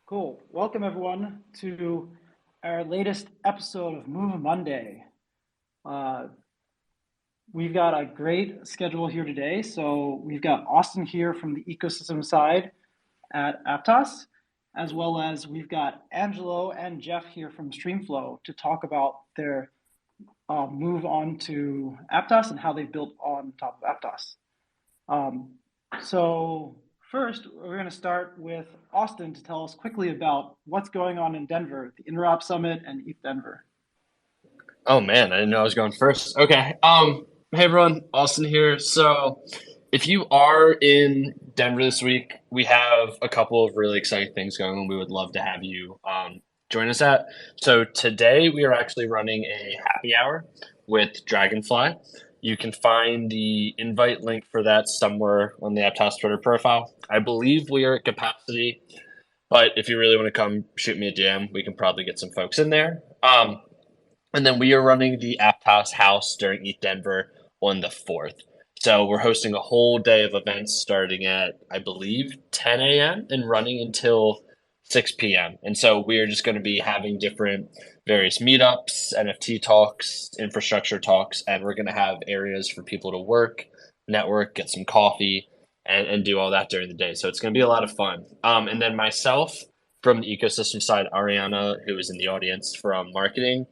Cool. Welcome everyone to our latest episode of Move Monday. Uh, we've got a great schedule here today. So we've got Austin here from the ecosystem side at Aptos, as well as we've got Angelo and Jeff here from Streamflow to talk about their move on to Aptos and how they built on top of Aptos. Um, so first, we're going to start with Austin to tell us quickly about what's going on in Denver, the Interop Summit and ETH Denver. Oh man, I didn't know I was going first. Okay. Hey everyone, Austin here. So if you are in Denver this week, we have a couple of really exciting things going on. We would love to have you join us at. So today we are actually running a happy hour with Dragonfly. You can find the invite link for that somewhere on the Aptos Twitter profile. I believe we are at capacity, but if you really want to come shoot me a DM, we can probably get some folks in there. And then we are running the Aptos House during ETH Denver on the 4th. So we're hosting a whole day of events starting at, I believe, 10 a.m. and running until 6 p.m. And so we are just going to be having different various meetups, NFT talks, infrastructure talks, and we're going to have areas for people to work, network, get some coffee, and do all that during the day. So it's going to be a lot of fun. And then myself from the ecosystem side, Ariana, who is in the audience from marketing,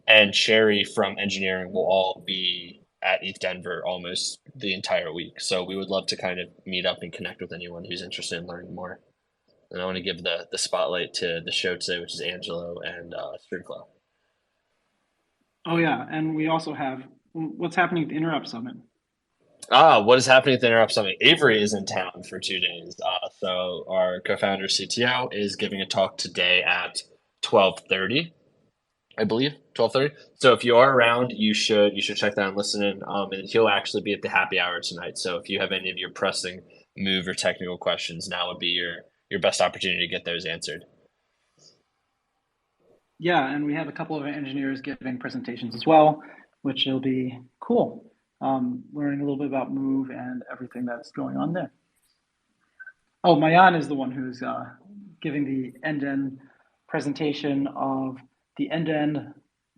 and Sherry from engineering will all be at ETH Denver almost the entire week. So we would love to kind of meet up and connect with anyone who's interested in learning more. And I want to give the spotlight to the show today, which is Angelo and Streamflow. Oh yeah, and we also have what's happening at the Interop Summit. What is happening at the Interop Summit? Avery is in town for 2 days. So our co-founder CTO is giving a talk today at 12:30. I believe 12:30. So if you are around, you should check that and listen in. And he'll actually be at the happy hour tonight. So if you have any of your pressing move or technical questions, now would be your best opportunity to get those answered. Yeah, and we have a couple of engineers giving presentations as well, which will be cool. Learning a little bit about Move and everything that's going on there. Oh, Mayan is the one who's giving the end-to-end presentation of the end-to-end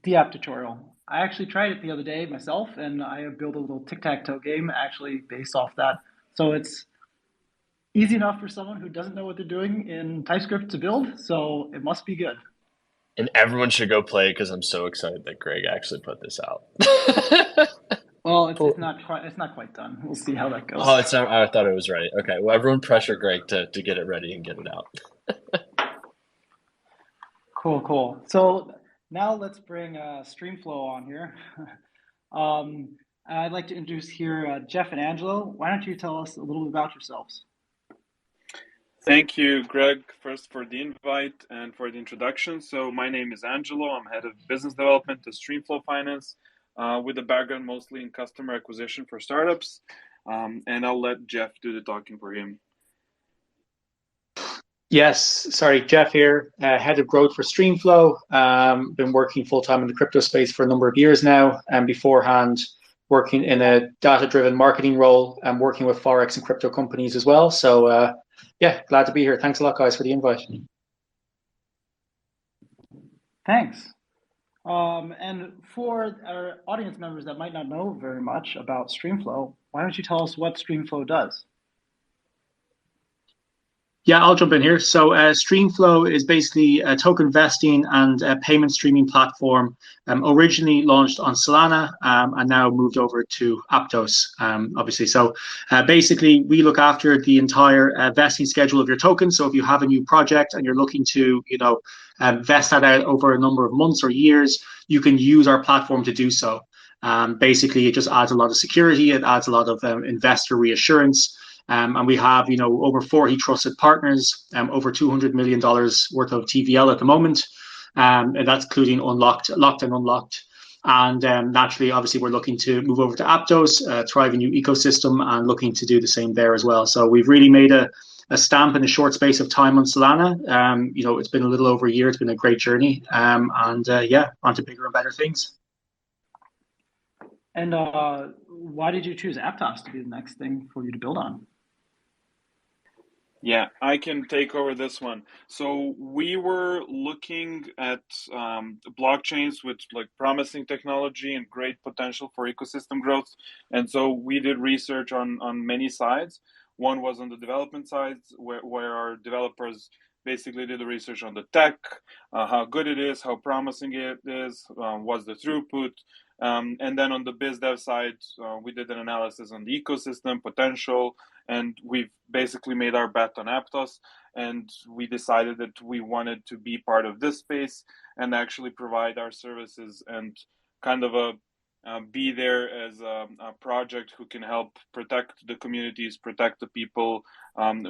DApp tutorial. I actually tried it the other day myself, and I built a little tic-tac-toe game actually based off that. So it's easy enough for someone who doesn't know what they're doing in TypeScript to build, so it must be good. And everyone should go play because I'm so excited that Greg actually put this out. Well, it's Cool. not quite done. We'll see how that goes. Oh, it's not, I thought it was right. Okay, well, everyone pressure Greg to get it ready and get it out. Cool, cool. So now let's bring Streamflow on here. I'd like to introduce here Jeff and Angelo. Why don't you tell us a little bit about yourselves? Thank you, Greg, first for the invite and for the introduction. So my name is Angelo. I'm head of business development at Streamflow Finance, with a background mostly in customer acquisition for startups. And I'll let Jeff do the talking for him. Yes, sorry, Jeff here, head of growth for Streamflow. Been working full time in the crypto space for a number of years now, and beforehand, working in a data driven marketing role and working with Forex and crypto companies as well. So, yeah, glad to be here. Thanks a lot, guys, for the invite. Thanks. And for our audience members that might not know very much about Streamflow, why don't you tell us what Streamflow does? Yeah, I'll jump in here. So Streamflow is basically a token vesting and a payment streaming platform, originally launched on Solana, and now moved over to Aptos, obviously. So basically, we look after the entire vesting schedule of your token. So if you have a new project and you're looking to, vest that out over a number of months or years, you can use our platform to do so. Basically, it just adds a lot of security. It adds a lot of investor reassurance. And we have, over 40 trusted partners, over $200 million worth of TVL at the moment. And that's including locked and unlocked. And naturally, obviously, we're looking to move over to Aptos, thriving new ecosystem, and looking to do the same there as well. So we've really made a stamp in a short space of time on Solana. It's been a little over a year. It's been a great journey. Yeah, on to bigger and better things. And why did you choose Aptos to be the next thing for you to build on? Yeah, I can take over this one. So we were looking at blockchains with like promising technology and great potential for ecosystem growth, and so we did research on many sides. One was on the development side, where our developers basically did the research on the tech, how good it is, how promising it is, what's the throughput, and then on the biz dev side, we did an analysis on the ecosystem potential, and we've basically made our bet on Aptos, and we decided that we wanted to be part of this space and actually provide our services and kind of be there as a project who can help protect the communities, protect the people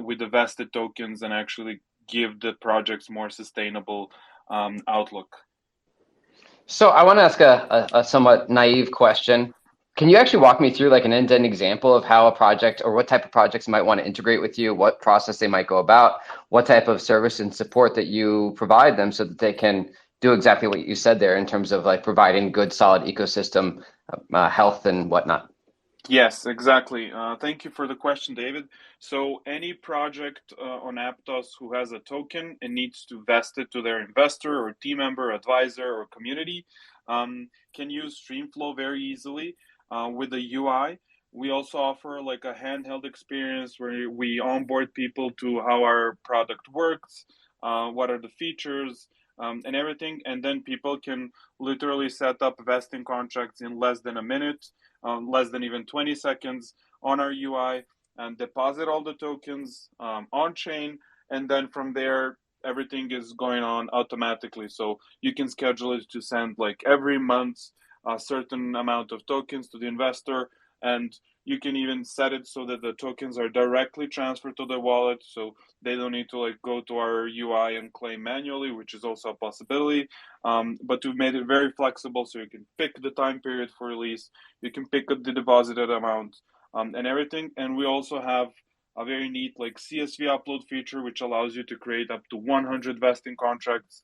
with the vested tokens, and actually give the projects more sustainable outlook. So I want to ask a somewhat naive question. Can you actually walk me through like an end-to-end example of how a project or what type of projects might want to integrate with you, what process they might go about, what type of service and support that you provide them so that they can do exactly what you said there in terms of like providing good, solid ecosystem health and whatnot? Yes, exactly. Thank you for the question, David. So any project on Aptos who has a token and needs to vest it to their investor or team member, advisor, or community can use Streamflow very easily with the UI. We also offer like a handheld experience where we onboard people to how our product works, what are the features, and everything. And then people can literally set up vesting contracts in less than a minute, less than even 20 seconds on our UI, and deposit all the tokens on chain. And then from there, everything is going on automatically. So you can schedule it to send like every month a certain amount of tokens to the investor. And you can even set it so that the tokens are directly transferred to the wallet. So they don't need to like go to our UI and claim manually, which is also a possibility. But we've made it very flexible, so you can pick the time period for release, you can pick up the deposited amount, and everything. And we also have a very neat like CSV upload feature, which allows you to create up to 100 vesting contracts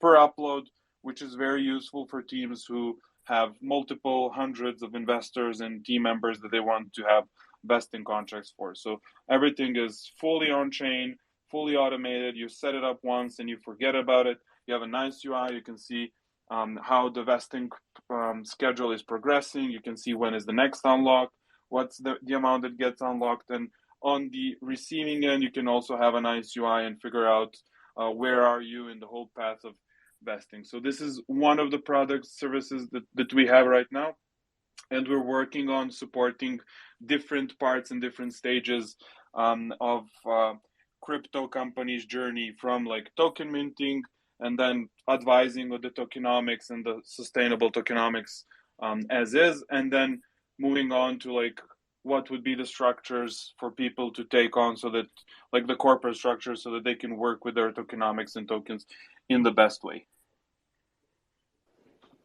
per upload, which is very useful for teams who have multiple hundreds of investors and team members that they want to have vesting contracts for. So everything is fully on chain, fully automated. You set it up once and you forget about it. You have a nice UI. You can see how the vesting schedule is progressing. You can see when is the next unlock, what's the amount that gets unlocked. And on the receiving end, you can also have a nice UI and figure out where are you in the whole path of vesting. So this is one of the product services that we have right now. And we're working on supporting different parts and different stages of crypto companies' journey, from like token minting and then advising on the tokenomics and the sustainable tokenomics as is, and then moving on to like what would be the structures for people to take on, so that like the corporate structure, so that they can work with their tokenomics and tokens in the best way.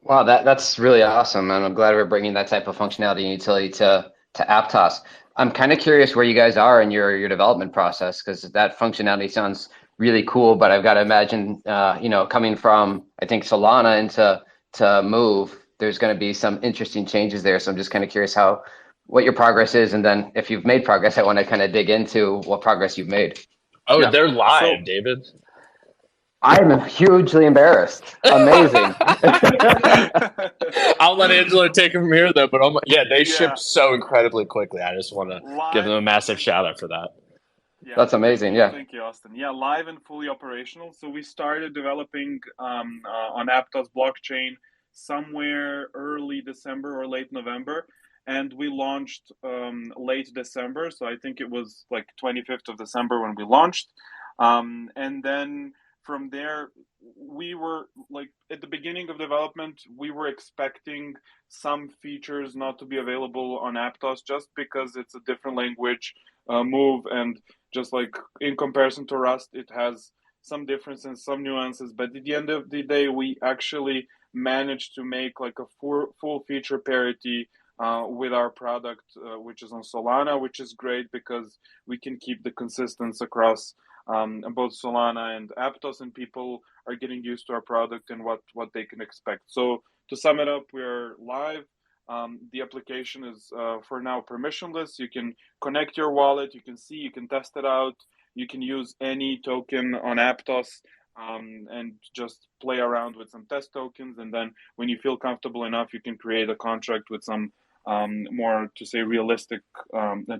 Wow, that's really awesome, and I'm glad we're bringing that type of functionality and utility to Aptos. I'm kind of curious where you guys are in your development process, because that functionality sounds really cool. But I've got to imagine, coming from I think Solana into Move, there's going to be some interesting changes there. So I'm just kind of curious what your progress is, and then if you've made progress, I want to kind of dig into what progress you've made. Oh, Yeah. they're live, David. I'm hugely embarrassed. Amazing. I'll let Angelo take it from here, though. But they shipped so incredibly quickly. I just want to give them a massive shout out for that. Yeah, that's amazing. Thank you, Austin. Yeah, live and fully operational. So we started developing on Aptos blockchain somewhere early December or late November, and we launched late December. So I think it was like 25th of December when we launched, and then from there, we were like at the beginning of development, we were expecting some features not to be available on Aptos, just because it's a different language, Move, and just like in comparison to Rust, it has some differences, some nuances. But at the end of the day, we actually managed to make like a full feature parity with our product, which is on Solana, which is great because we can keep the consistency across both Solana and Aptos, and people are getting used to our product and what they can expect. So to sum it up, we're live. The application is for now permissionless. You can connect your wallet, you can see, you can test it out, you can use any token on Aptos and just play around with some test tokens. And then when you feel comfortable enough, you can create a contract with some more, to say, realistic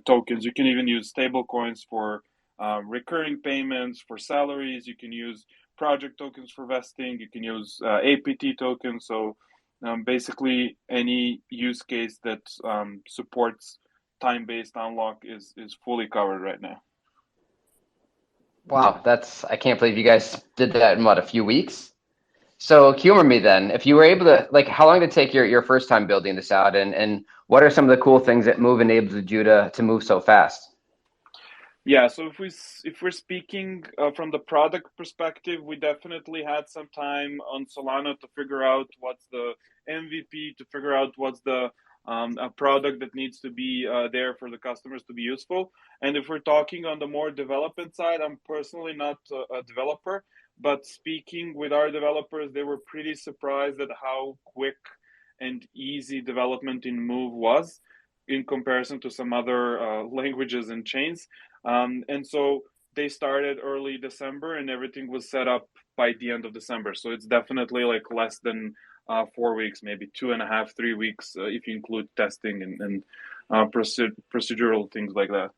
tokens. You can even use stable coins for recurring payments, for salaries. You can use project tokens for vesting. You can use APT tokens. So basically any use case that supports time-based unlock is fully covered right now. Wow, I can't believe you guys did that in what, a few weeks? So humor me then, if you were able to, like, how long did it take your first time building this out, and what are some of the cool things that Move enabled you to move so fast? Yeah, so if we're speaking from the product perspective, we definitely had some time on Solana to figure out what's the MVP, to figure out what's the a product that needs to be there for the customers to be useful. And if we're talking on the more development side, I'm personally not a developer, but speaking with our developers, they were pretty surprised at how quick and easy development in Move was in comparison to some other languages and chains. And so they started early December and everything was set up by the end of December. So it's definitely like less than 4 weeks, maybe 2.5, 3 weeks, if you include testing and procedural things like that.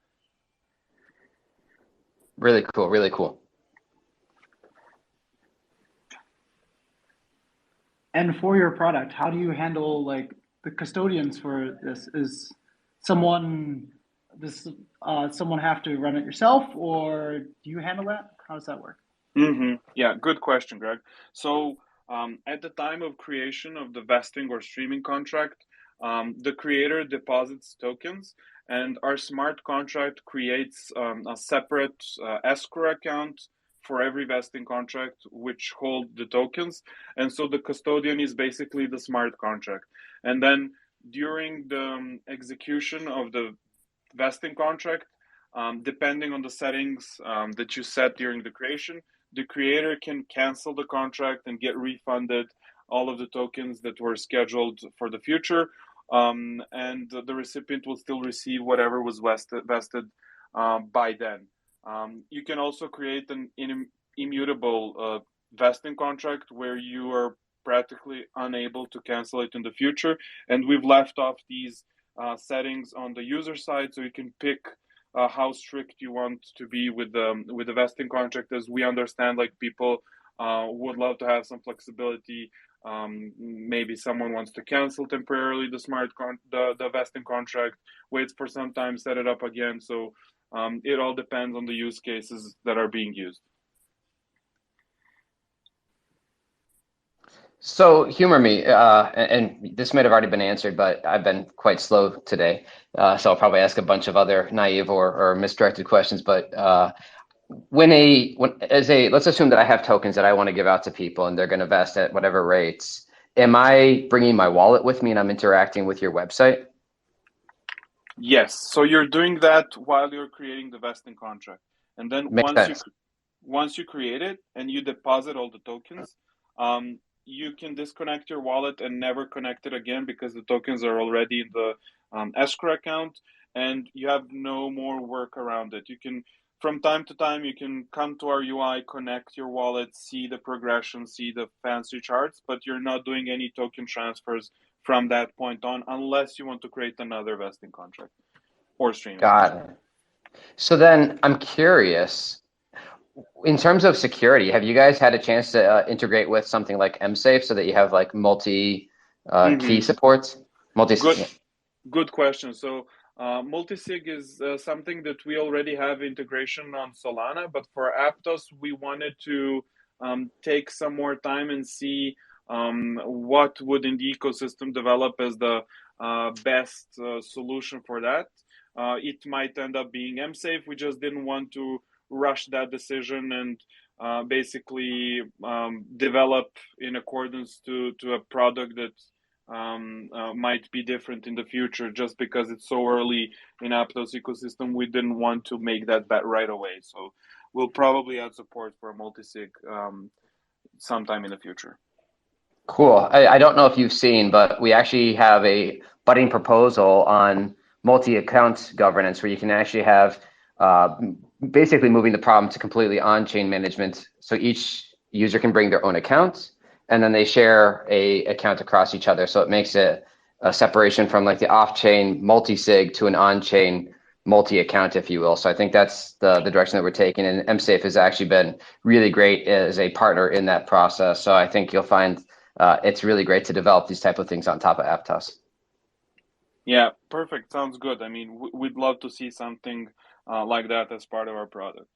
Really cool, really cool. And for your product, how do you handle like the custodians for this? Is someone have to run it yourself, or do you handle that? How does that work? Yeah, good question, Greg. So at the time of creation of the vesting or streaming contract, the creator deposits tokens, and our smart contract creates a separate escrow account for every vesting contract which hold the tokens. And so the custodian is basically the smart contract. And then during the execution of the vesting contract, depending on the settings that you set during the creation, the creator can cancel the contract and get refunded all of the tokens that were scheduled for the future, and the recipient will still receive whatever was vested by then. You can also create an immutable vesting contract where you are practically unable to cancel it in the future, and we've left off these settings on the user side, so you can pick how strict you want to be with the vesting contract, as we understand like people would love to have some flexibility. Maybe someone wants to cancel temporarily the vesting contract, waits for some time, set it up again. So it all depends on the use cases that are being used. So humor me, and this might have already been answered, but I've been quite slow today, so I'll probably ask a bunch of other naive or misdirected questions. But let's assume that I have tokens that I want to give out to people, and they're going to vest at whatever rates. Am I bringing my wallet with me, and I'm interacting with your website? Yes. So you're doing that while you're creating the vesting contract, and then once you create it and you deposit all the tokens, you can disconnect your wallet and never connect it again because the tokens are already in the escrow account, and you have no more work around it. You can, from time to time, you can come to our UI, connect your wallet, see the progression, see the fancy charts, but you're not doing any token transfers from that point on unless you want to create another vesting contract or stream. Got it. So then I'm curious, in terms of security, have you guys had a chance to integrate with something like MSafe so that you have like multi key supports? Good question. So multi-sig is something that we already have integration on Solana, but for Aptos, we wanted to take some more time and see what would in the ecosystem develop as the best solution for that. It might end up being MSafe. We just didn't want to rush that decision and basically develop in accordance to a product that might be different in the future. Just because it's so early in Aptos ecosystem, we didn't want to make that bet right away. So we'll probably add support for multi-sig sometime in the future. Cool. I don't know if you've seen, but we actually have a budding proposal on multi-account governance where you can actually have basically moving the problem to completely on-chain management. So each user can bring their own account, and then they share a account across each other. So it makes it a separation from like the off-chain multi-sig to an on-chain multi-account, if you will. So I think that's the direction that we're taking, and MSafe has actually been really great as a partner in that process. So I think you'll find it's really great to develop these type of things on top of Aptos. Yeah, perfect. Sounds good. I mean, we'd love to see something like that as part of our product.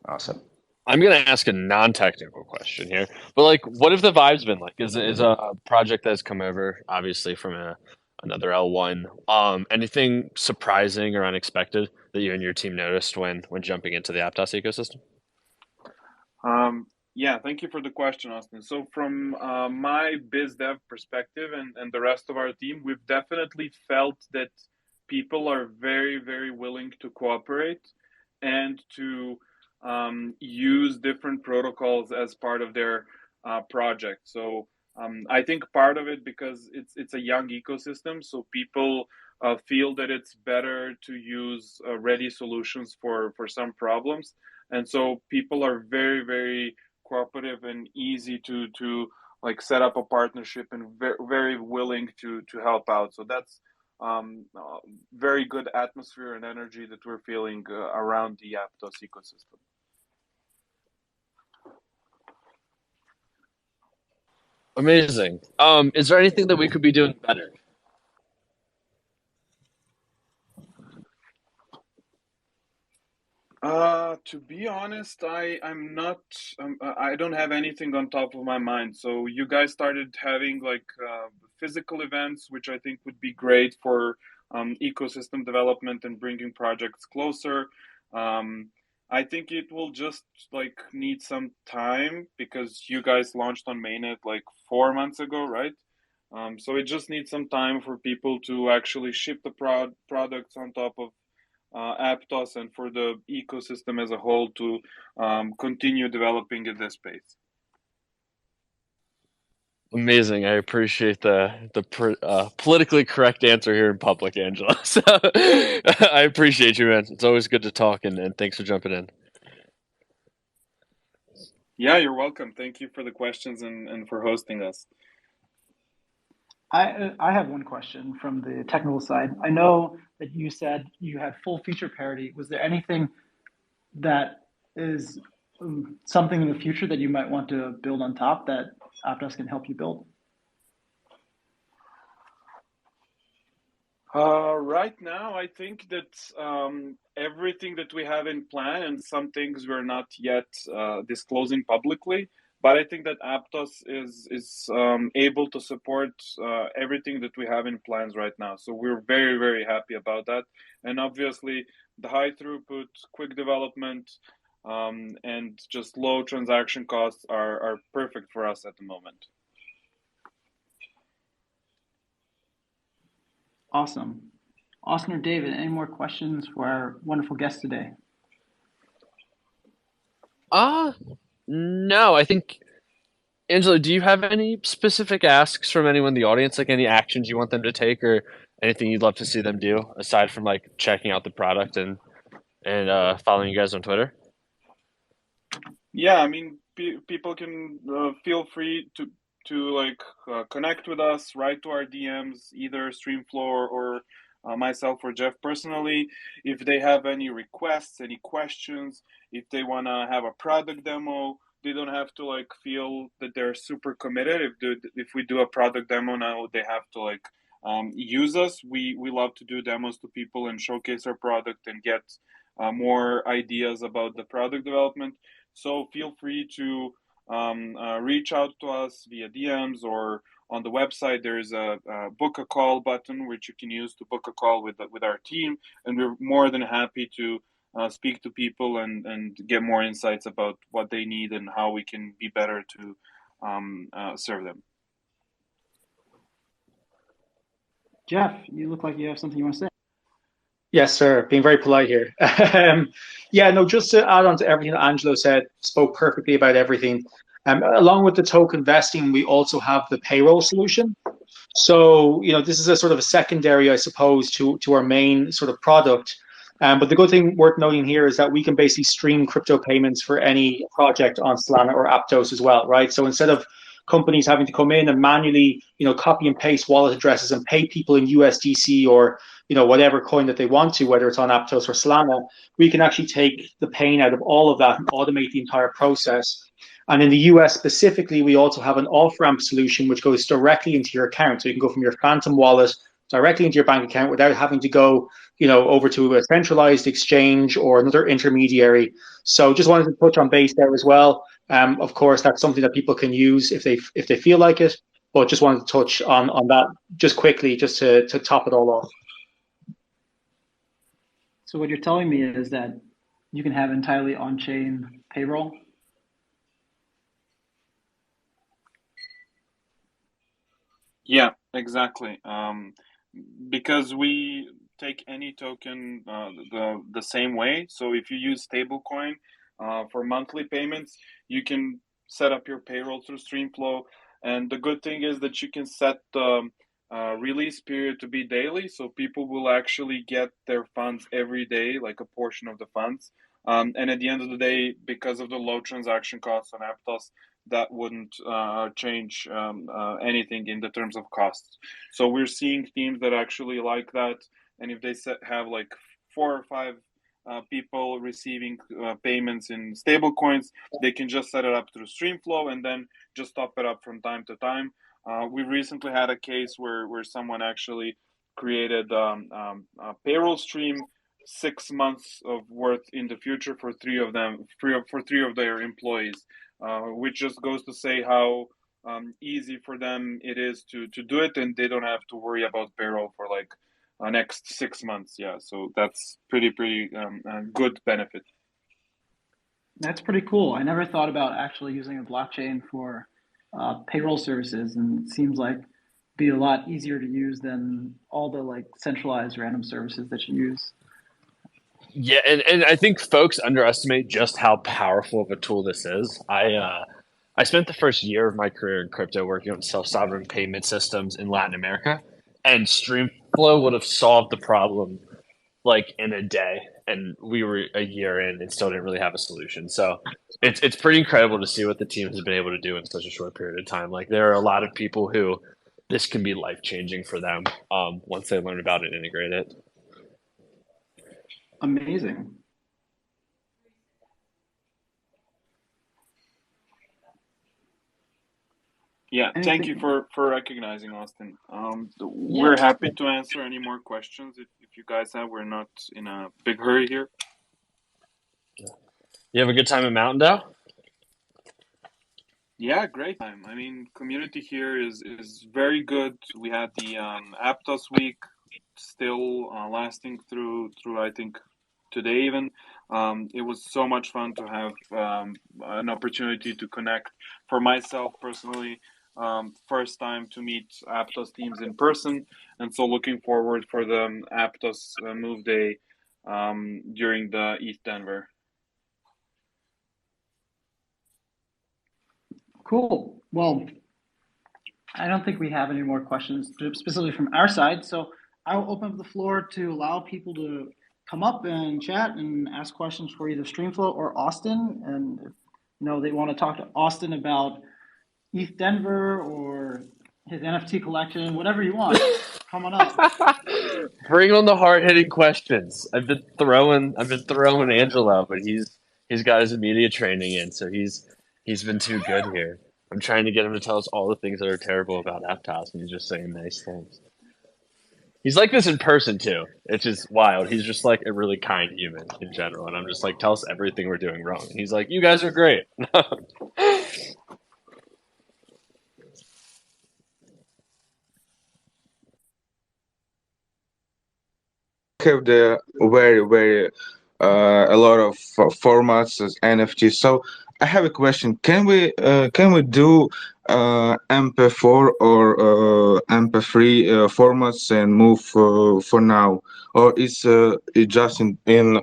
Awesome. I'm gonna ask a non-technical question here, but like, what have the vibes been like? Is a project that's come over, obviously from another L1. Anything surprising or unexpected that you and your team noticed when jumping into the Aptos ecosystem? Yeah, thank you for the question, Austin. So from my biz dev perspective and the rest of our team, we've definitely felt that people are very, very willing to cooperate and to use different protocols as part of their project. So I think part of it, because it's a young ecosystem, so people feel that it's better to use ready solutions for some problems. And so people are very, very cooperative and easy to like set up a partnership and very willing to help out. So that's very good atmosphere and energy that we're feeling around the Aptos ecosystem. Amazing. Is there anything that we could be doing better? To be honest, I'm not. I don't have anything on top of my mind. So you guys started having like physical events, which I think would be great for ecosystem development and bringing projects closer. I think it will just like need some time because you guys launched on mainnet like 4 months ago, right? So it just needs some time for people to actually ship the products on top of Aptos and for the ecosystem as a whole to continue developing in this space. Amazing. I appreciate the politically correct answer here in public, Angela. So I appreciate you, man. It's always good to talk, and thanks for jumping in. Yeah, you're welcome. Thank you for the questions and for hosting us. I have one question from the technical side. I know that you said you had full feature parity. Was there anything that is something in the future that you might want to build on top that Aptos can help you build? Right now, I think that everything that we have in plan, and some things we're not yet disclosing publicly, but I think that Aptos is able to support everything that we have in plans right now. So we're very, very happy about that. And obviously, the high throughput, quick development, and just low transaction costs are perfect for us at the moment. Awesome. Austin or David, any more questions for our wonderful guest today? No, I think, Angela, do you have any specific asks from anyone in the audience, like any actions you want them to take or anything you'd love to see them do aside from like checking out the product and following you guys on Twitter? Yeah, I mean, people can feel free to connect with us, write to our DMs, either Streamflow or myself or Jeff personally. If they have any requests, any questions, if they want to have a product demo, they don't have to like feel that they're super committed. If we do a product demo now, they have to like use us. We love to do demos to people and showcase our product and get more ideas about the product development. So feel free to reach out to us via DMs or on the website. There's a book a call button which you can use to book a call with our team, and we're more than happy to speak to people and get more insights about what they need and how we can be better to serve them. Jeff, you look like you have something you want to say. Yes, sir. Being very polite here. Yeah, no, just to add on to everything that Angelo said, spoke perfectly about everything. Along with the token vesting, we also have the payroll solution. So, this is a sort of a secondary, I suppose, to our main sort of product. But the good thing worth noting here is that we can basically stream crypto payments for any project on Solana or Aptos as well, right? So instead of companies having to come in and manually, copy and paste wallet addresses and pay people in USDC or, whatever coin that they want to, whether it's on Aptos or Solana, we can actually take the pain out of all of that and automate the entire process. And in the US specifically, we also have an off-ramp solution which goes directly into your account. So you can go from your Phantom wallet directly into your bank account without having to go, over to a centralized exchange or another intermediary. So just wanted to touch on base there as well. Of course, that's something that people can use if they feel like it. But just wanted to touch on that just quickly, just to top it all off. So what you're telling me is that you can have entirely on-chain payroll? Yeah, exactly. Because we take any token the same way. So if you use stablecoin for monthly payments, you can set up your payroll through Streamflow. And the good thing is that you can set the release period to be daily, so people will actually get their funds every day, like a portion of the funds. And at the end of the day, because of the low transaction costs on Aptos, that wouldn't change anything in the terms of costs. So we're seeing teams that actually like that, and if they have like 4 or 5 people receiving payments in stable coins, they can just set it up through Streamflow and then just top it up from time to time. We recently had a case where someone actually created a payroll stream 6 months of worth in the future for 3 of them, for 3 of their employees, which just goes to say how easy for them it is to do it, and they don't have to worry about payroll for like next 6 months. Yeah, so that's pretty good benefit. That's pretty cool. I never thought about actually using a blockchain for payroll services, and it seems like be a lot easier to use than all the like centralized random services that you use. Yeah, and I think folks underestimate just how powerful of a tool this is. I spent the first year of my career in crypto working on self-sovereign payment systems in Latin America, and Streamflow would have solved the problem like in a day, and we were a year in and still didn't really have a solution. So it's pretty incredible to see what the team has been able to do in such a short period of time. Like there are a lot of people who this can be life-changing for them once they learn about it and integrate it. Amazing. Yeah, thank you for recognizing, Austin. We're happy to answer any more questions if you guys have. We're not in a big hurry here. You have a good time in Mountain Dow? Yeah, great time. I mean, community here is very good. We had the Aptos week still lasting through I think today even. It was so much fun to have an opportunity to connect. For myself personally, first time to meet Aptos teams in person, and so looking forward for the Aptos move day during the ETH Denver. Cool. Well, I don't think we have any more questions specifically from our side, so I will open up the floor to allow people to come up and chat and ask questions for either Streamflow or Austin. And if they want to talk to Austin about ETH Denver or his NFT collection, whatever you want, come on up. Bring on the hard-hitting questions. I've been throwing Angelo, but he's got his media training in, so he's been too good here. I'm trying to get him to tell us all the things that are terrible about Aptos, and he's just saying nice things. He's like this in person too. It's just wild. He's just like a really kind human in general, and I'm just like, tell us everything we're doing wrong. And he's like, you guys are great. Have the very a lot of formats as NFT. So I have a question. Can we do MP4 or MP3 formats and move for now, or is it just in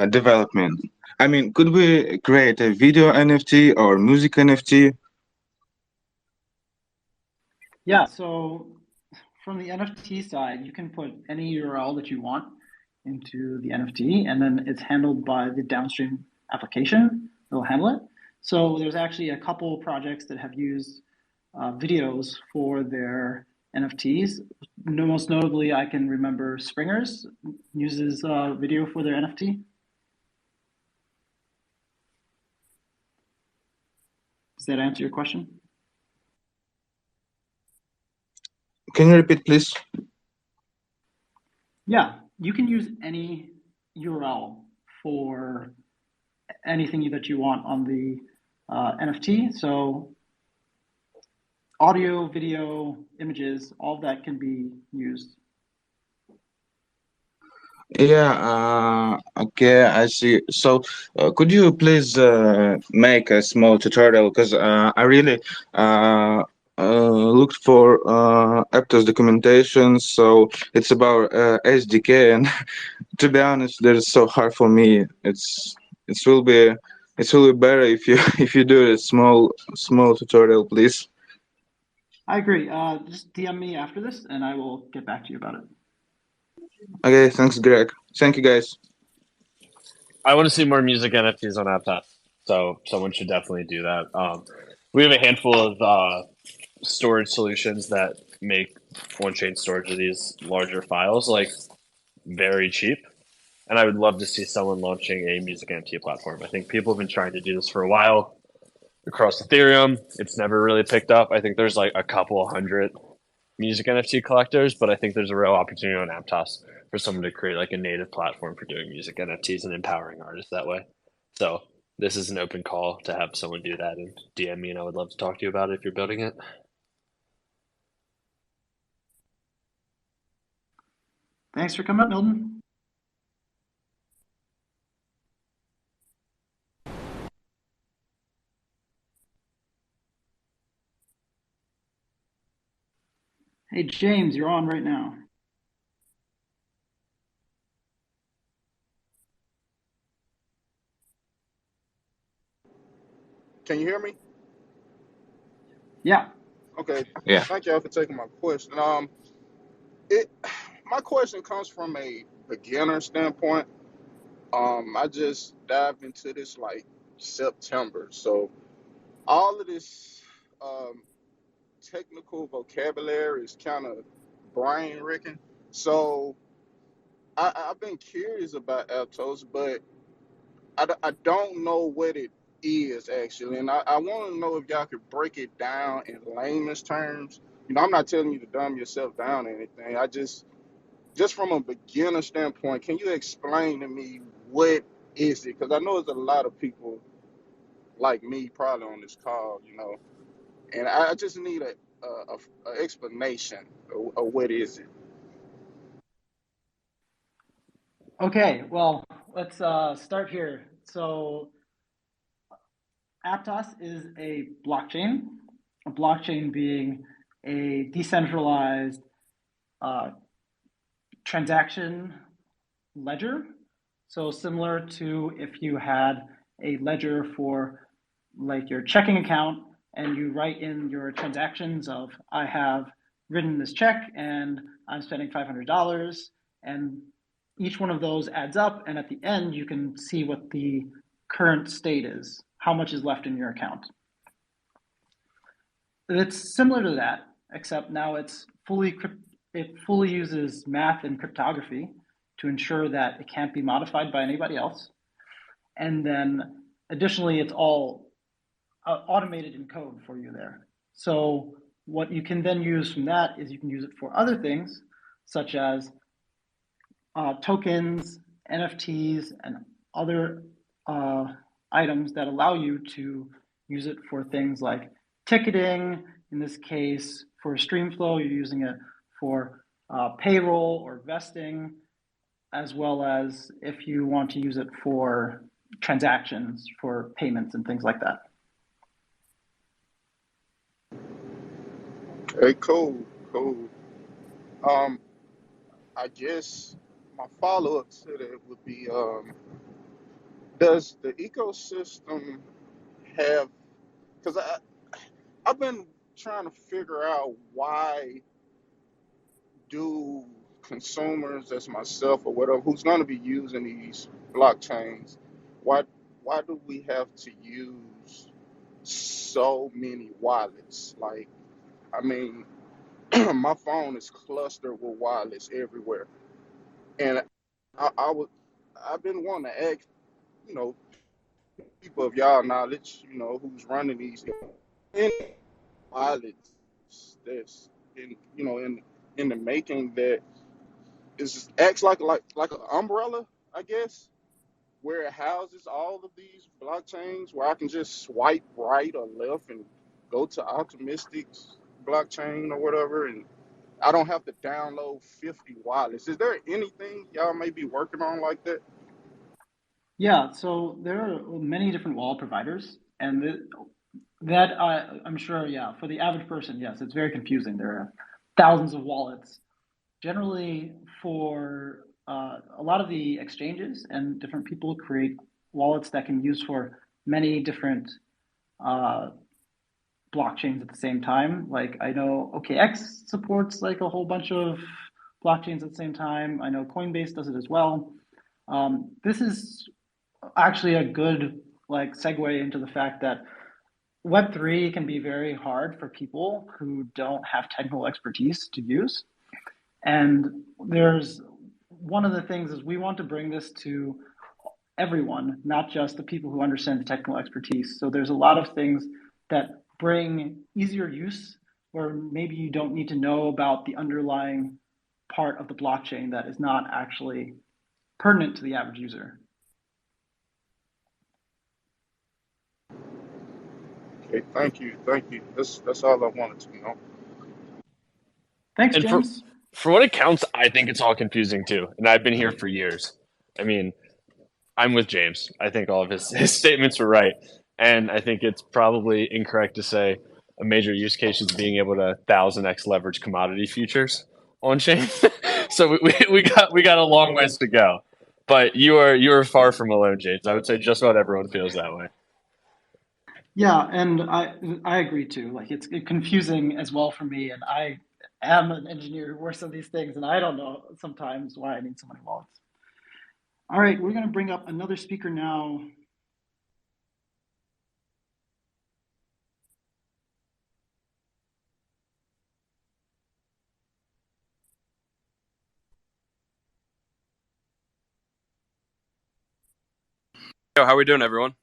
development? I mean, could we create a video NFT or music NFT? Yeah. So from the NFT side, you can put any URL that you want into the NFT, and then it's handled by the downstream application that will handle it. So there's actually a couple projects that have used videos for their NFTs. Most notably, I can remember Springers uses video for their NFT. Does that answer your question? Can you repeat, please? Yeah, you can use any URL for anything that you want on the NFT. So audio, video, images, all of that can be used. Yeah, okay, I see. So, could you please make a small tutorial? Because I really looked for Aptos documentation. So it's about SDK, and to be honest, that is so hard for me. It will be better if you if you do a small tutorial, please. I agree. Just DM me after this, and I will get back to you about it. Okay, thanks, Greg. Thank you, guys. I want to see more music NFTs on Aptos, so someone should definitely do that. We have a handful of storage solutions that make on-chain storage of these larger files like very cheap, and I would love to see someone launching a music NFT platform. I think people have been trying to do this for a while across Ethereum. It's never really picked up. I think there's like a couple hundred music NFT collectors, but I think there's a real opportunity on Aptos for someone to create like a native platform for doing music NFTs and empowering artists that way. So this is an open call to have someone do that, and DM me, and I would love to talk to you about it if you're building it. Thanks for coming up, Milton. Hey, James, you're on right now. Can you hear me? Yeah. Okay. Yeah. Thank y'all for taking my question. My question comes from a beginner standpoint. I just dived into this like September, so all of this technical vocabulary is kind of brain wrecking. So I've been curious about Aptos, but I don't know what it is actually, and I want to know if y'all could break it down in layman's terms. You know, I'm not telling you to dumb yourself down or anything. I just from a beginner standpoint, can you explain to me what is it? Because I know there's a lot of people like me probably on this call, you know, and I just need a explanation of what is it. Okay, well, let's start here. So Aptos is a blockchain being a decentralized transaction ledger. So similar to if you had a ledger for like your checking account and you write in your transactions of I have written this check and I'm spending $500, and each one of those adds up, and at the end you can see what the current state is, how much is left in your account. It's similar to that, except now it fully uses math and cryptography to ensure that it can't be modified by anybody else. And then additionally, it's all automated in code for you there. So what you can then use from that is you can use it for other things, such as tokens, NFTs, and other items that allow you to use it for things like ticketing. In this case, for Streamflow, you're using it for payroll or vesting, as well as if you want to use it for transactions, for payments and things like that. Hey, cool. I guess my follow-up to that would be, does the ecosystem have, because I've been trying to figure out why do consumers, that's myself or whatever, who's going to be using these blockchains, why why do we have to use so many wallets? Like, I mean, my phone is clustered with wallets everywhere, and I would I've been wanting to ask, you know, people of y'all knowledge, who's running these wallets that's in the making that is acts like an umbrella, I guess, where it houses all of these blockchains, where I can just swipe right or left and go to Optimistic's blockchain or whatever, and I don't have to download 50 wallets. Is there anything y'all may be working on like that? Yeah, so there are many different wallet providers, and I'm sure, yeah, for the average person, yes, it's very confusing. There are thousands of wallets. Generally, for a lot of the exchanges and different people create wallets that can be used for many different uh, blockchains at the same time. Like I know OKX supports like a whole bunch of blockchains at the same time. I know Coinbase does it as well. This is actually a good like segue into the fact that Web3 can be very hard for people who don't have technical expertise to use. And there's one of the things is we want to bring this to everyone, not just the people who understand the technical expertise. So there's a lot of things that bring easier use where maybe you don't need to know about the underlying part of the blockchain that is not actually pertinent to the average user. Okay, thank you. That's all I wanted to know. Thanks, And James. for what it counts, I think it's all confusing too. And I've been here for years. I mean, I'm with James. I think all of his statements were right. And I think it's probably incorrect to say a major use case is being able to 1000x leverage commodity futures on chain. So we got a long ways to go. But you are far from alone, James. I would say just about everyone feels that way. Yeah, and I agree too. Like it's confusing as well for me, and I am an engineer who works on these things, and I don't know sometimes why I need so many wallets. All right, we're going to bring up another speaker now. Yo, how we doing, everyone?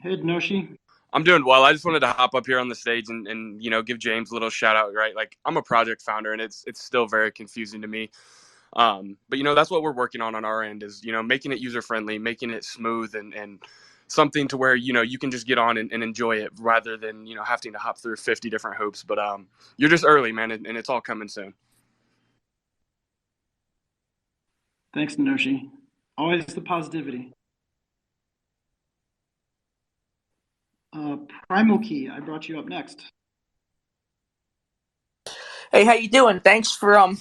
Hey, Noshi. I'm doing well. I just wanted to hop up here on the stage and give James a little shout out, right? Like I'm a project founder and it's still very confusing to me. But that's what we're working on our end is, making it user friendly, making it smooth and something to where, you can just get on and enjoy it rather than, having to hop through 50 different hoops. But you're just early, man, and it's all coming soon. Thanks, Noshi. Always the positivity. Primal Key, I brought you up next. Hey, how you doing? Thanks for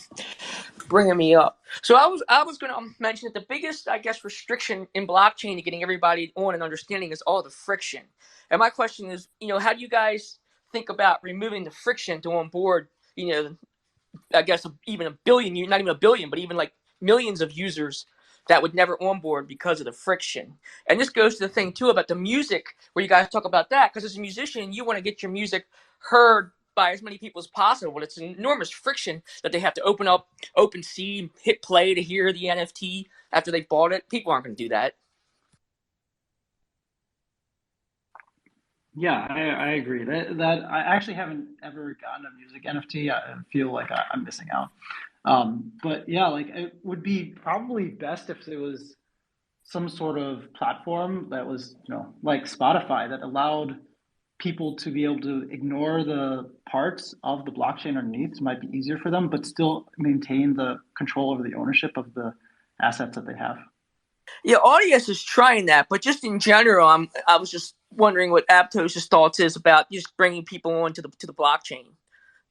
bringing me up. So I was going to mention that the biggest, I guess, restriction in blockchain to getting everybody on and understanding is all the friction. And my question is, how do you guys think about removing the friction to onboard, I guess even a billion, not even a billion, but even like millions of users that would never onboard because of the friction. And this goes to the thing too about the music, where you guys talk about that, because as a musician, you want to get your music heard by as many people as possible. It's an enormous friction that they have to open up OpenSea, hit play to hear the NFT after they bought it. People aren't going to do that. Yeah, I agree. That I actually haven't ever gotten a music NFT. I feel like I'm missing out. But yeah, like it would be probably best if there was some sort of platform that was, like Spotify that allowed people to be able to ignore the parts of the blockchain underneath. It might be easier for them, but still maintain the control over the ownership of the assets that they have. Yeah, Audius is trying that, but just in general, I was just wondering what Aptos' thoughts is about just bringing people onto the blockchain.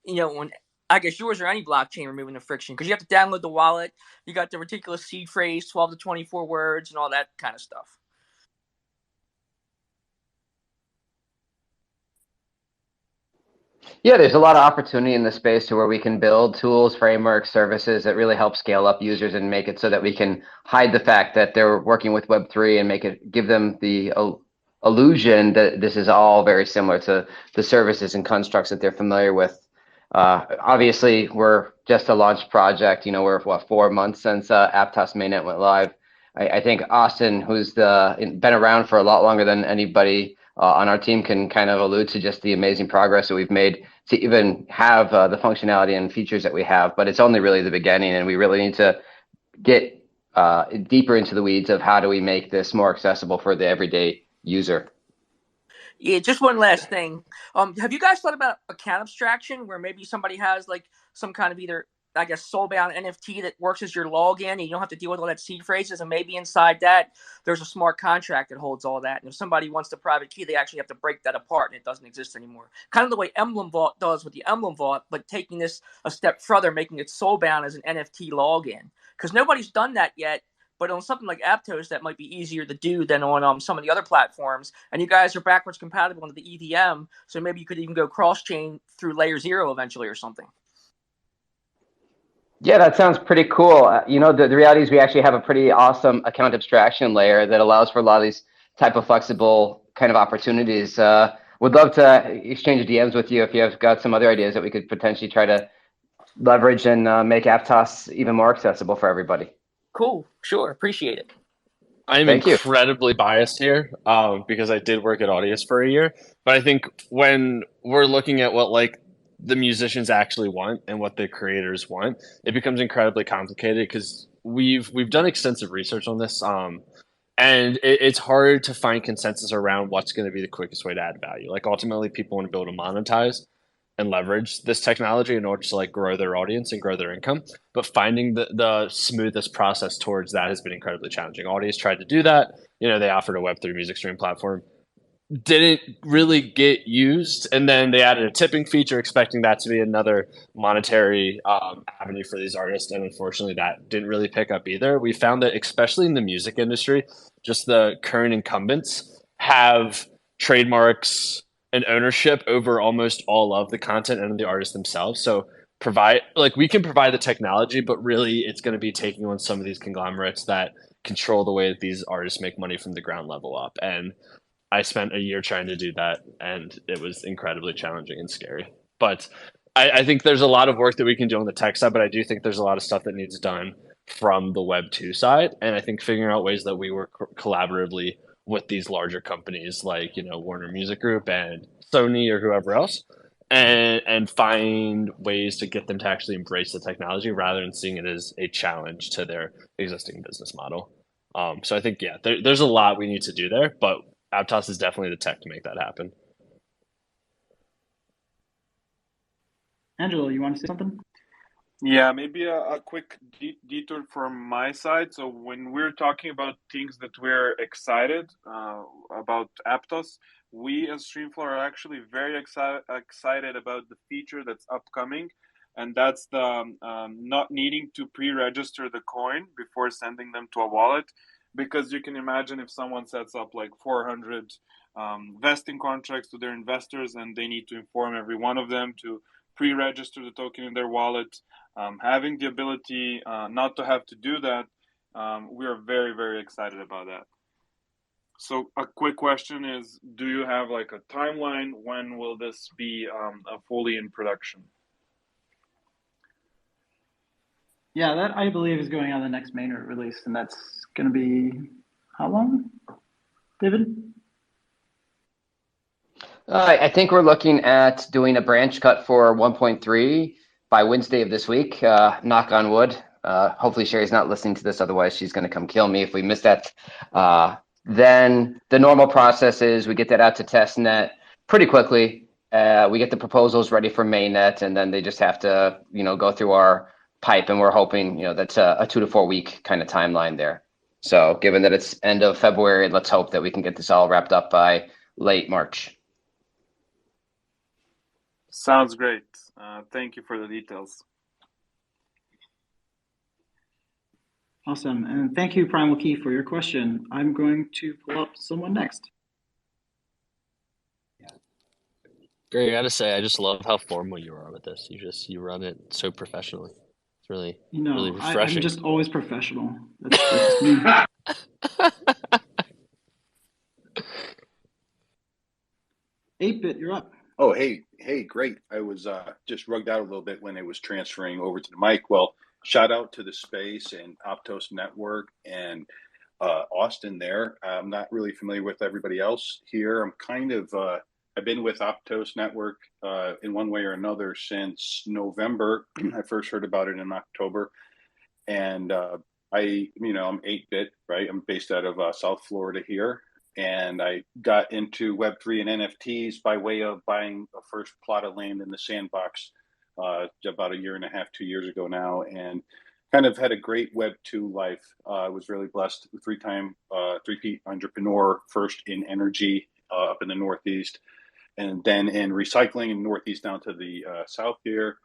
When I guess yours or any blockchain removing the friction, because you have to download the wallet, you got the ridiculous seed phrase, 12 to 24 words, and all that kind of stuff. Yeah, there's a lot of opportunity in the space to where we can build tools, frameworks, services that really help scale up users and make it so that we can hide the fact that they're working with Web3 and give them the illusion that this is all very similar to the services and constructs that they're familiar with. Obviously, we're just a launch project. We're 4 months since Aptos mainnet went live. I think Austin, who's been around for a lot longer than anybody on our team, can kind of allude to just the amazing progress that we've made to even have the functionality and features that we have. But it's only really the beginning, and we really need to get deeper into the weeds of how do we make this more accessible for the everyday user. Yeah, just one last thing. Have you guys thought about account abstraction, where maybe somebody has like some kind of either, I guess, soulbound NFT that works as your login, and you don't have to deal with all that seed phrases, and maybe inside that there's a smart contract that holds all that. And if somebody wants the private key, they actually have to break that apart, and it doesn't exist anymore. Kind of the way Emblem Vault does with the Emblem Vault, but taking this a step further, making it soulbound as an NFT login, because nobody's done that yet. But on something like Aptos, that might be easier to do than on some of the other platforms. And you guys are backwards compatible into the EVM, so maybe you could even go cross-chain through layer 0 eventually or something. Yeah, that sounds pretty cool. The reality is we actually have a pretty awesome account abstraction layer that allows for a lot of these type of flexible kind of opportunities. Would love to exchange DMs with you if you have got some other ideas that we could potentially try to leverage and make Aptos even more accessible for everybody. Cool. Sure. Appreciate it. I'm incredibly biased here because I did work at Audius for a year. But I think when we're looking at what like the musicians actually want and what the creators want, it becomes incredibly complicated because we've done extensive research on this. And it's hard to find consensus around what's going to be the quickest way to add value. Like ultimately, people want to be able to monetize and leverage this technology in order to like grow their audience and grow their income. But finding the smoothest process towards that has been incredibly challenging. Audius tried to do that. They offered a Web3 music stream platform. Didn't really get used. And then they added a tipping feature, expecting that to be another monetary avenue for these artists. And unfortunately, that didn't really pick up either. We found that, especially in the music industry, just the current incumbents have trademarks and ownership over almost all of the content and the artists themselves. So we can provide the technology, but really it's going to be taking on some of these conglomerates that control the way that these artists make money from the ground level up. And I spent a year trying to do that, and it was incredibly challenging and scary. But I think there's a lot of work that we can do on the tech side, but I do think there's a lot of stuff that needs done from the Web 2 side. And I think figuring out ways that we work collaboratively with these larger companies like, Warner Music Group and Sony or whoever else, and find ways to get them to actually embrace the technology rather than seeing it as a challenge to their existing business model. So I think, there's a lot we need to do there, but Aptos is definitely the tech to make that happen. Angelo, you want to say something? Yeah, maybe a quick detour from my side. So when we're talking about things that we're excited about Aptos, we as Streamflow are actually very excited about the feature that's upcoming, and that's the not needing to pre-register the coin before sending them to a wallet. Because you can imagine if someone sets up like 400 vesting contracts to their investors and they need to inform every one of them to pre-register the token in their wallet, having the ability not to have to do that, we are very, very excited about that. So a quick question is, do you have like a timeline? When will this be fully in production? Yeah, that I believe is going on the next mainnet release, and that's going to be how long, David? I think we're looking at doing a branch cut for 1.3 by Wednesday of this week. Knock on wood. Hopefully Sherry's not listening to this, otherwise she's going to come kill me if we miss that. Then the normal process is we get that out to testnet pretty quickly. We get the proposals ready for mainnet, and then they just have to, go through our pipe, and we're hoping, that's a 2 to 4 week kind of timeline there. So given that it's end of February, let's hope that we can get this all wrapped up by late March. Sounds great. Thank you for the details. Awesome. And thank you, Primal Key, for your question. I'm going to pull up someone next. Greg, I gotta say, I just love how formal you are with this. You run it so professionally. It's really really I'm refreshing. just always professional. That's just me. 8-bit, you're up. Oh, hey, great. I was just rugged out a little bit when it was transferring over to the mic. Well, shout out to the space and Aptos Network and Austin there. I'm not really familiar with everybody else here. I'm kind of, I've been with Aptos Network in one way or another since November. I first heard about it in October. And I'm 8-bit, right? I'm based out of South Florida here. And I got into Web3 and NFTs by way of buying a first plot of land in the sandbox about a year and a half, 2 years ago now, and kind of had a great Web2 life. I was really blessed, three-peat entrepreneur, first in energy up in the Northeast, and then in recycling in Northeast down to the South here.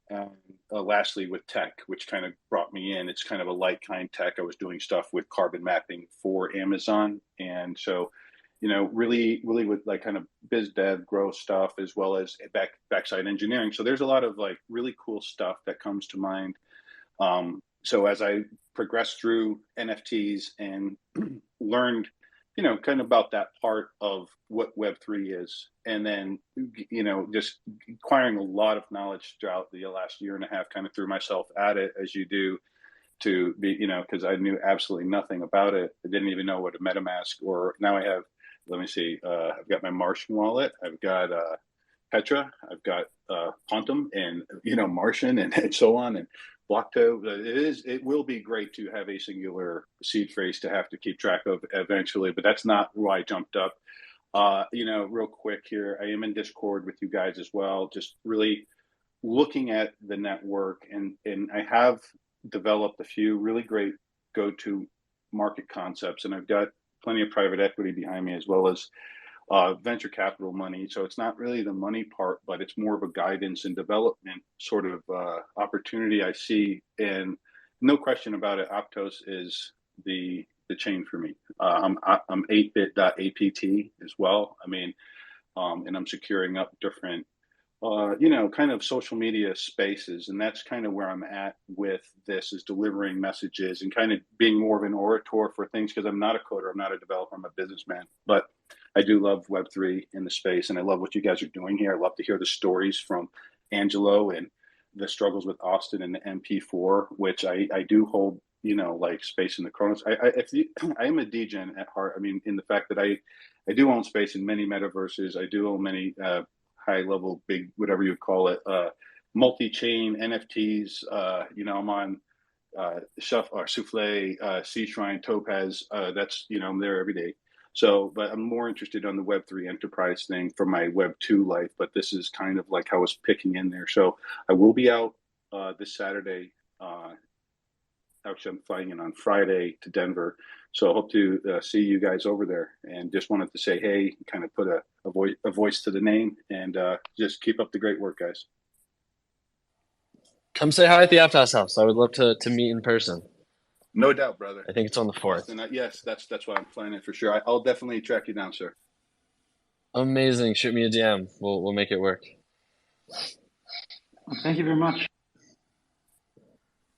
And lastly, with tech, which kind of brought me in. It's kind of a like kind tech. I was doing stuff with carbon mapping for Amazon. And so, really with like kind of biz dev growth stuff as well as backside engineering. So there's a lot of like really cool stuff that comes to mind. So as I progressed through NFTs and learned kind of about that part of what Web3 is. And then, just acquiring a lot of knowledge throughout the last year and a half, kind of threw myself at it as you do to be, because I knew absolutely nothing about it. I didn't even know what a MetaMask or now I have, let me see, I've got my Martian wallet. I've got Petra. I've got Quantum and, Martian and so on. And Blockto, it will be great to have a singular seed phrase to have to keep track of eventually, but that's not why I jumped up. Real quick here, I am in Discord with you guys as well, just really looking at the network, and I have developed a few really great go-to market concepts, and I've got plenty of private equity behind me as well as venture capital money. So it's not really the money part, but it's more of a guidance and development sort of opportunity I see. And no question about it, Aptos is the chain for me. I'm 8bit.apt as well. I mean, and I'm securing up different kind of social media spaces. And that's kind of where I'm at with this, is delivering messages and kind of being more of an orator for things, because I'm not a coder, I'm not a developer, I'm a businessman. But I do love Web3 in the space, and I love what you guys are doing here. I love to hear the stories from Angelo and the struggles with Austin and the MP4, which I do hold, like space in the Chronos. I am a degen at heart. I mean, in the fact that I do own space in many metaverses. I do own many high level, big, whatever you call it, multi-chain NFTs. I'm on Souffle, Sea Shrine, Topaz. That's, I'm there every day. So, but I'm more interested on the Web3 enterprise thing for my Web2 life. But this is kind of like how I was picking in there. So I will be out this Saturday. Actually, I'm flying in on Friday to Denver. So I hope to see you guys over there, and just wanted to say, hey, kind of put a voice to the name, and just keep up the great work, guys. Come say hi at the Aptos house. I would love to meet in person. No doubt, brother. I think it's on the 4th. Austin, yes, that's why I'm planning for sure. I'll definitely track you down, sir. Amazing. Shoot me a DM. We'll make it work. Thank you very much.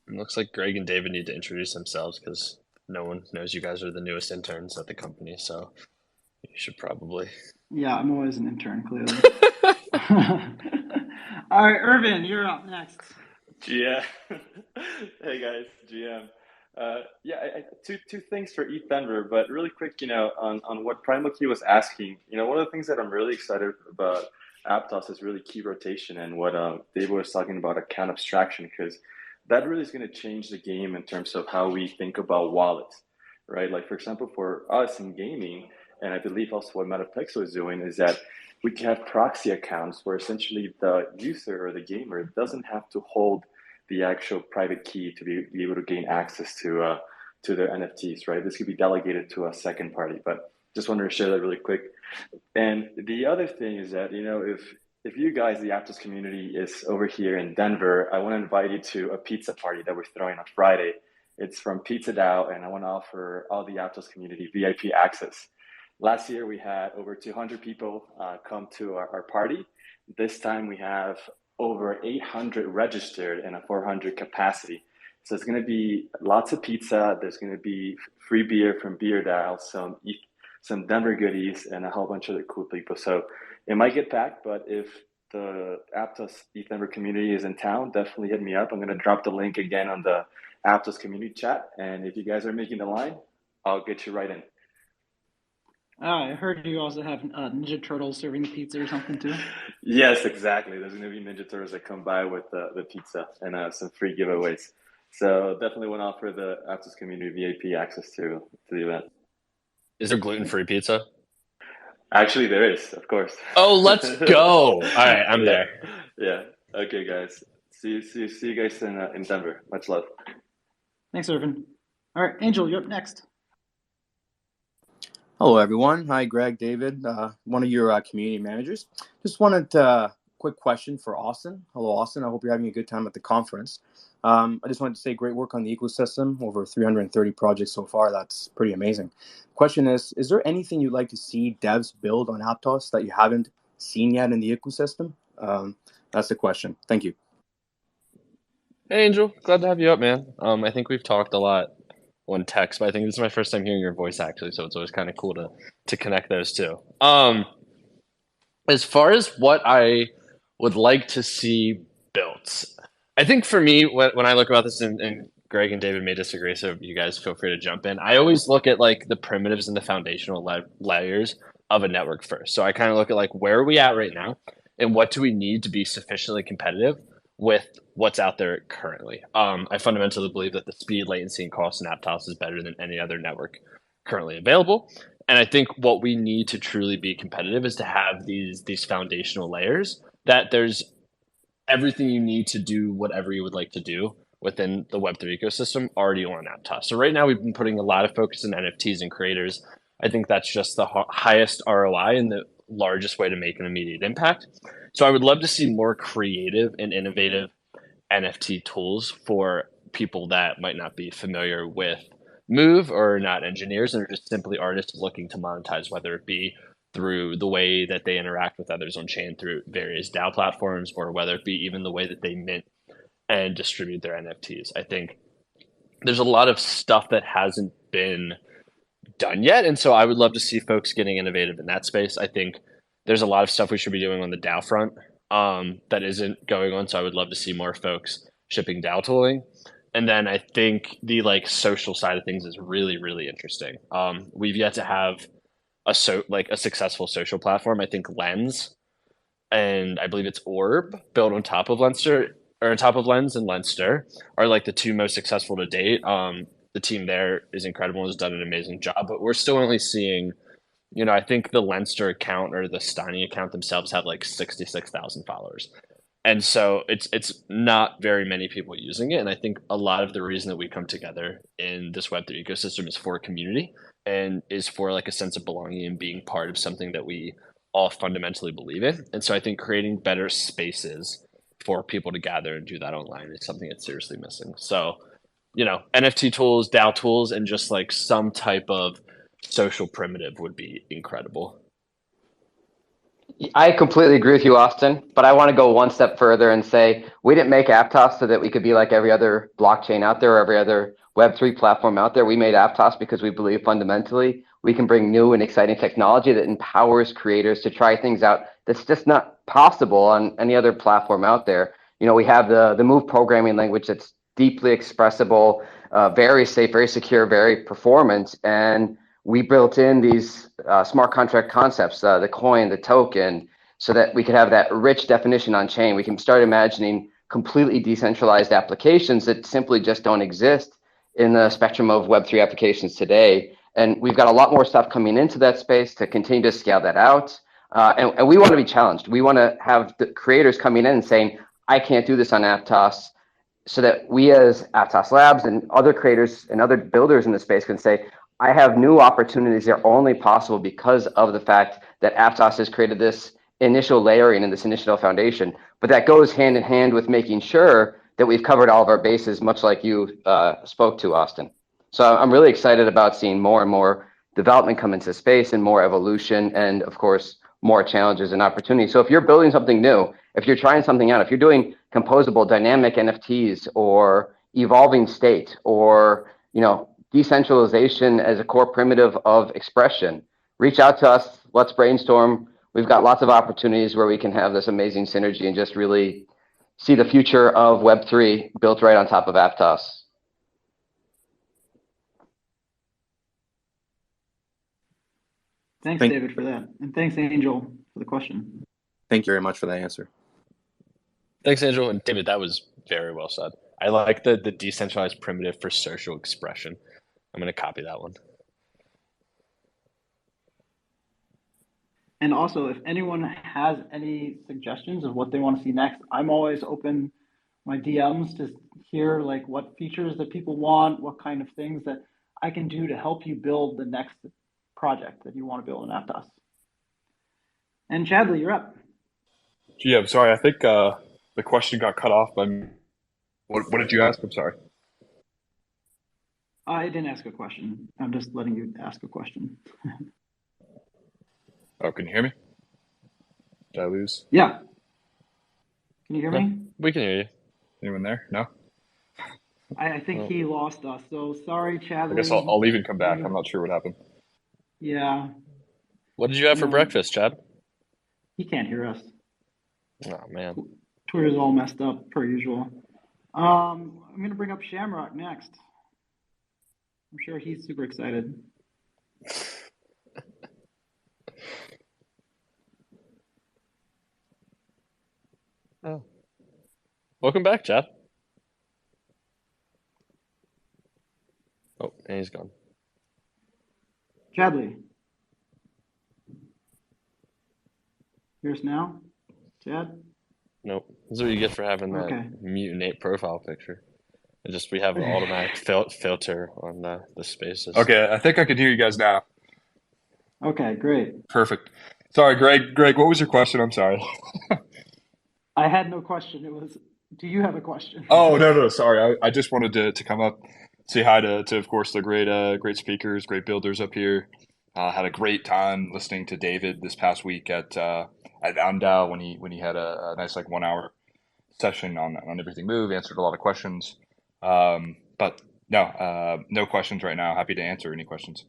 It looks like Greg and David need to introduce themselves, because no one knows you guys are the newest interns at the company. So you should probably. Yeah, I'm always an intern, clearly. All right, Irvin, you're up next. Yeah. Hey guys, GM. Two things for ETH Denver, but really quick, on what Primal Key was asking. One of the things that I'm really excited about Aptos is really key rotation, and what David was talking about, account abstraction, because that really is going to change the game in terms of how we think about wallets, right? Like, for example, for us in gaming, and I believe also what Paxos is doing, is that we can have proxy accounts where essentially the user or the gamer doesn't have to hold the actual private key to be able to gain access to their NFTs, right? This could be delegated to a second party, but just wanted to share that really quick. And the other thing is that, if you guys, the Aptos community, is over here in Denver, I want to invite you to a pizza party that we're throwing on Friday. It's from Pizza DAO, and I want to offer all the Aptos community VIP access. Last year, we had over 200 people come to our party. This time, we have over 800 registered and a 400 capacity. So it's going to be lots of pizza. There's going to be free beer from Beer Dial, some Denver goodies, and a whole bunch of other cool people. So it might get packed, but if the Aptos ETH Denver community is in town, definitely hit me up. I'm going to drop the link again on the Aptos community chat. And if you guys are making the line, I'll get you right in. I heard you also have Ninja Turtles serving the pizza or something too. Yes, exactly. There's going to be Ninja Turtles that come by with the pizza and some free giveaways. So definitely want to offer the Aptos community VIP access to the event. Is there gluten-free pizza? Actually, there is, of course. Oh, let's go! All right, I'm there. Yeah. Okay, guys. See you guys in Denver. Much love. Thanks, Irvin. All right, Angel, you're up next. Hello, everyone. Hi, Greg, David, one of your community managers. Just wanted a quick question for Austin. Hello, Austin. I hope you're having a good time at the conference. I just wanted to say great work on the ecosystem, over 330 projects so far. That's pretty amazing. Question is there anything you'd like to see devs build on Aptos that you haven't seen yet in the ecosystem? That's the question. Thank you. Hey, Angel. Glad to have you up, man. I think we've talked a lot on text, but I think this is my first time hearing your voice, actually, so it's always kind of cool to connect those two. As far as what I would like to see built, I think for me, when I look about this, and Greg and David may disagree, so you guys feel free to jump in. I always look at like the primitives and the foundational layers of a network first. So I kind of look at like where are we at right now, and what do we need to be sufficiently competitive with what's out there currently. I fundamentally believe that the speed, latency, and cost in Aptos is better than any other network currently available. And I think what we need to truly be competitive is to have these foundational layers that there's everything you need to do whatever you would like to do within the Web3 ecosystem already on Aptos. So right now we've been putting a lot of focus on NFTs and creators. I think that's just the highest ROI and the largest way to make an immediate impact. So I would love to see more creative and innovative NFT tools for people that might not be familiar with Move or are not engineers and are just simply artists looking to monetize, whether it be through the way that they interact with others on chain through various DAO platforms, or whether it be even the way that they mint and distribute their NFTs. I think there's a lot of stuff that hasn't been done yet. And so I would love to see folks getting innovative in that space. I think there's a lot of stuff we should be doing on the DAO front that isn't going on. So I would love to see more folks shipping DAO tooling. And then I think the like social side of things is really, really interesting. We've yet to have a successful social platform. I think Lens and I believe it's Orb built on top of Lenster or on top of Lens and Lenster are like the two most successful to date. The team there is incredible and has done an amazing job, but we're still only seeing, I think the Lenster account or the Steiny account themselves have like 66,000 followers. And so it's not very many people using it. And I think a lot of the reason that we come together in this Web3 ecosystem is for community and is for like a sense of belonging and being part of something that we all fundamentally believe in. And so I think creating better spaces for people to gather and do that online is something that's seriously missing. So, NFT tools, DAO tools, and just like some type of social primitive would be incredible. I completely agree with you, Austin, but I want to go one step further and say we didn't make Aptos so that we could be like every other blockchain out there or every other Web3 platform out there. We made Aptos because we believe fundamentally we can bring new and exciting technology that empowers creators to try things out that's just not possible on any other platform out there. We have the Move programming language that's deeply expressible, very safe, very secure, very performant, and we built in these smart contract concepts, the coin, the token, so that we could have that rich definition on chain. We can start imagining completely decentralized applications that simply just don't exist in the spectrum of Web3 applications today. And we've got a lot more stuff coming into that space to continue to scale that out. And we want to be challenged. We want to have the creators coming in and saying, I can't do this on Aptos, so that we as Aptos Labs and other creators and other builders in the space can say, I have new opportunities that are only possible because of the fact that Aptos has created this initial layering and this initial foundation. But that goes hand in hand with making sure that we've covered all of our bases, much like you spoke to, Austin. So I'm really excited about seeing more and more development come into space and more evolution and, of course, more challenges and opportunities. So if you're building something new, if you're trying something out, if you're doing composable dynamic NFTs or evolving state or, decentralization as a core primitive of expression, reach out to us. Let's brainstorm. We've got lots of opportunities where we can have this amazing synergy and just really see the future of Web3 built right on top of Aptos. Thanks, David, for that. And thanks, Angel, for the question. Thank you very much for that answer. Thanks, Angel. And David, that was very well said. I like the decentralized primitive for social expression. I'm going to copy that one. And also, if anyone has any suggestions of what they want to see next, I'm always open my DMs to hear like what features that people want, what kind of things that I can do to help you build the next project that you want to build in Aptos. And Chadley, you're up. Gee, I'm sorry. I think the question got cut off by me. What did you ask? I'm sorry. I didn't ask a question. I'm just letting you ask a question. Oh, can you hear me? Did I lose? Yeah. Can you hear me? We can hear you. Anyone there? No? I think he lost us. So sorry, Chadley. I guess I'll leave and come back. I'm not sure what happened. Yeah. What did you have for breakfast, Chad? He can't hear us. Oh, man. Twitter's all messed up, per usual. I'm going to bring up Shamrock next. I'm sure he's super excited. Oh. Welcome back, Chad. Oh, and he's gone. Chadley. Hear us now? Chad? Nope. This is what you get for having that mutinate profile picture. It just we have an automatic filter on the spaces. Okay, I think I can hear you guys now. Okay, great. Perfect. Sorry, Greg. Greg, what was your question? I'm sorry. I had no question. It was, do you have a question? Oh, no. Sorry. I just wanted to come up, say hi to of course, the great speakers, great builders up here. Had a great time listening to David this past week at Andau when he had a nice 1 hour session on everything move, answered a lot of questions. But no questions right now. Happy to answer any questions.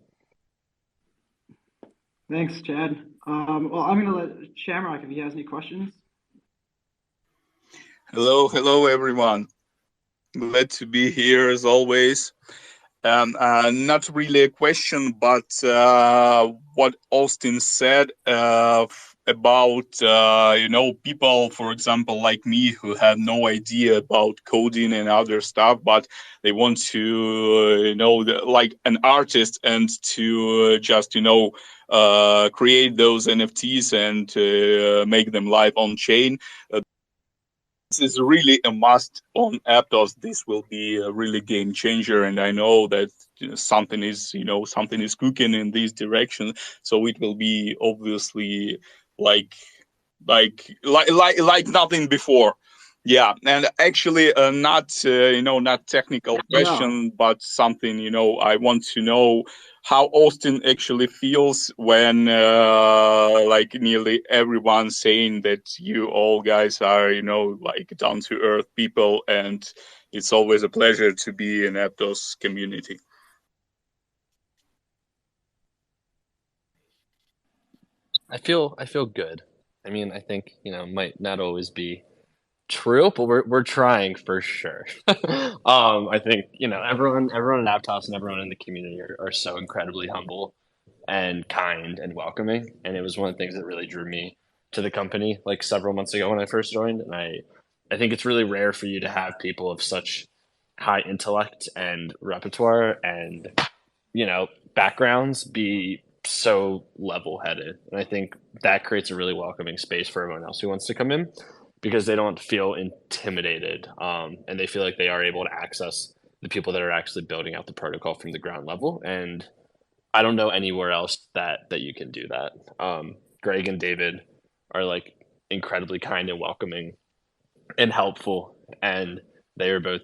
Thanks, Chad. Well, I'm going to let Shamrock if he has any questions. Hello, everyone. Glad to be here as always. Not really a question, but what Austin said about people, for example, like me, who have no idea about coding and other stuff, but they want to like an artist and to just create those NFTs and make them live on chain. This is really a must on Aptos. This will be a really game changer, and I know that something is cooking in this direction. So it will be obviously like nothing before. Yeah, and actually, not technical question, but something I want to know how Austin actually feels when nearly everyone saying that you all guys are down to earth people, and it's always a pleasure to be in Aptos community. I feel good. I mean, I think might not always be true, but we're trying for sure. I think everyone in Aptos and everyone in the community are so incredibly humble and kind and welcoming, and it was one of the things that really drew me to the company several months ago when I first joined. And I think it's really rare for you to have people of such high intellect and repertoire and backgrounds be so level-headed, and I think that creates a really welcoming space for everyone else who wants to come in, because they don't feel intimidated, and they feel like they are able to access the people that are actually building out the protocol from the ground level. And I don't know anywhere else that you can do that. Greg and David are incredibly kind and welcoming and helpful, and they are both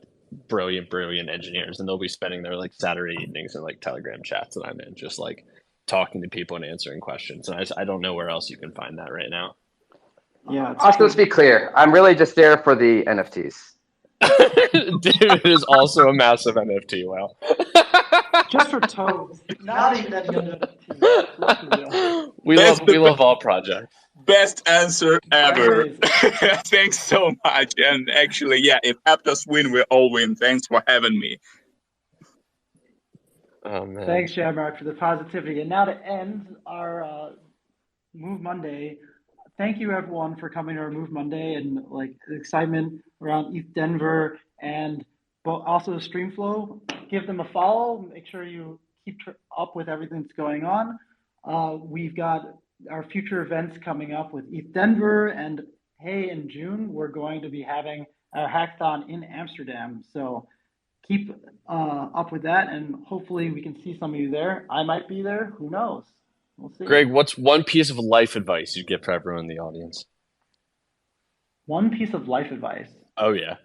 brilliant engineers, and they'll be spending their Saturday evenings in Telegram chats that I'm in, just talking to people and answering questions. And I don't know where else you can find that right now. Yeah. Also, let's be clear. I'm really just there for the NFTs. David is also a massive NFT whale. Just for toes. Not even any NFT. Let's be real. We love all projects. Best answer ever. Anyways. Thanks so much. And actually, yeah, if Aptos win, we all win. Thanks for having me. Oh man. Thanks, Shamrock, for the positivity. And now to end our Move Monday, thank you everyone for coming to our Move Monday and like the excitement around ETH Denver and also Streamflow. Give them a follow. Make sure you keep up with everything that's going on. We've got our future events coming up with ETH Denver, and hey, in June we're going to be having our hackathon in Amsterdam. So keep up with that, and hopefully we can see some of you there. I might be there. Who knows? We'll see. Greg, what's one piece of life advice you'd give for everyone in the audience? One piece of life advice. Oh yeah.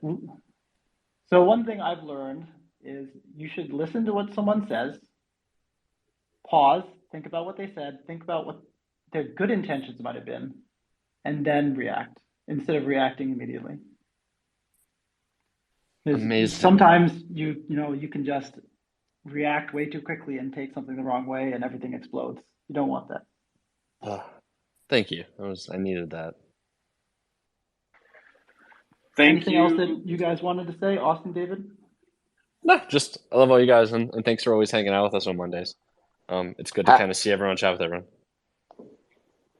So one thing I've learned is you should listen to what someone says, pause, think about what they said, think about what their good intentions might have been, and then react instead of reacting immediately. Amazing. Sometimes you can just react way too quickly and take something the wrong way and everything explodes. You don't want that. Thank you. I needed that. Anything else that you guys wanted to say, Austin, David? No, just I love all you guys, and thanks for always hanging out with us on Mondays. It's good to kind of see everyone, chat with everyone.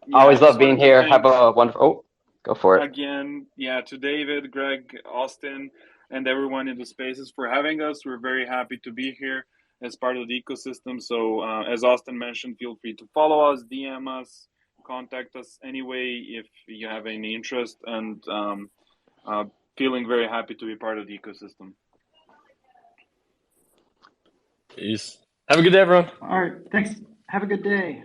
Yeah, always love being here. Have a wonderful. Oh, go for it. Again, to David, Greg, Austin, and everyone in the spaces for having us. We're very happy to be here as part of the ecosystem. So as Austin mentioned, feel free to follow us, DM us, contact us anyway if you have any interest, and feeling very happy to be part of the ecosystem. Peace. Have a good day, everyone. All right. Thanks. Have a good day.